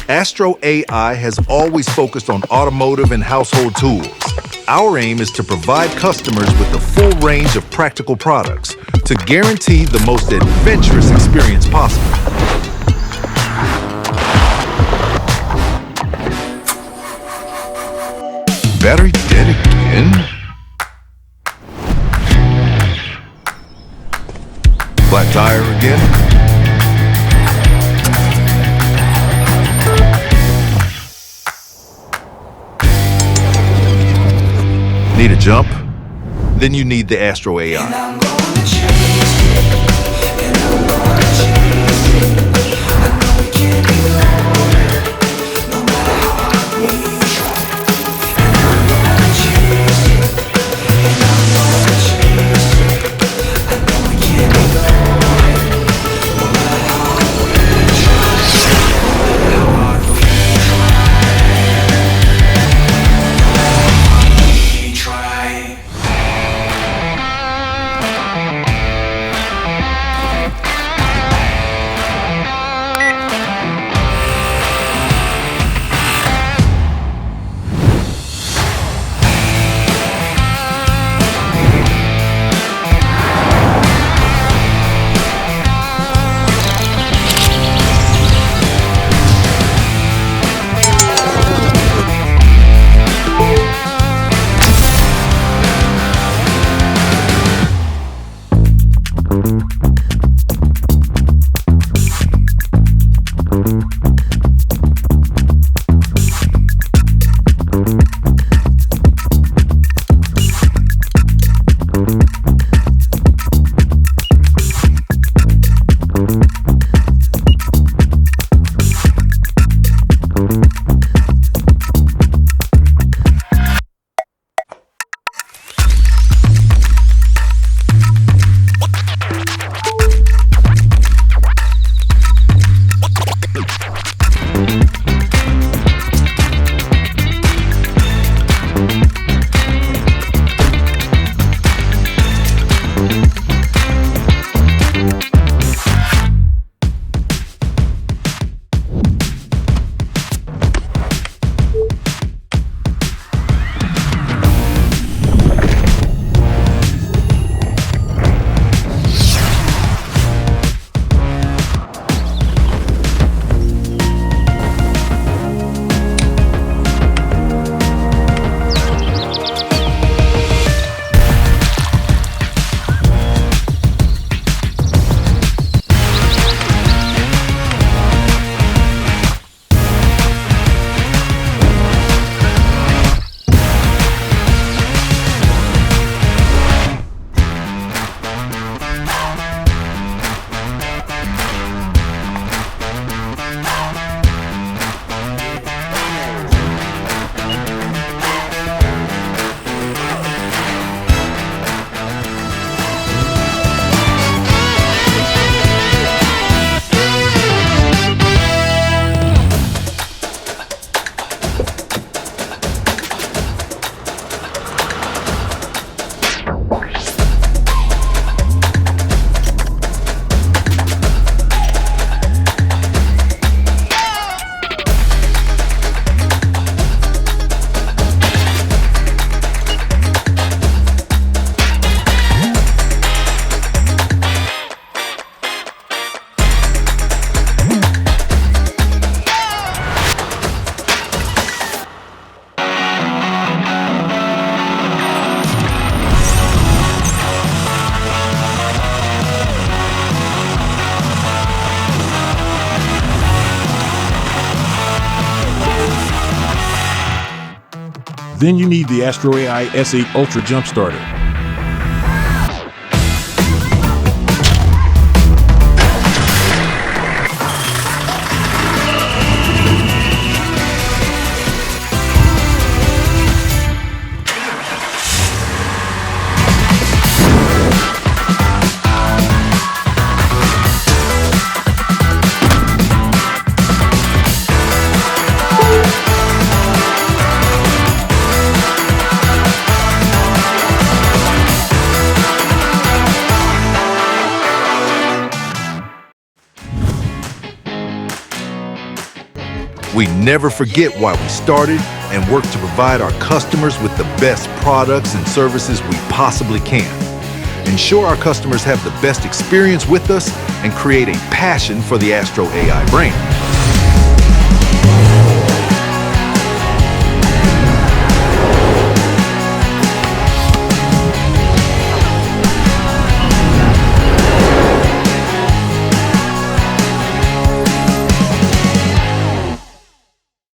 AstroAI has always focused on automotive and household tools. Our aim is to provide customers with the full range of practical products to guarantee the most adventurous experience possible. Battery dead again? Flat tire again? Need a jump? Then you need the AstroAI. Then you need the AstroAI S8 Ultra Jump Starter. We never forget why we started and work to provide our customers with the best products and services we possibly can. Ensure our customers have the best experience with us and create a passion for the AstroAI brand.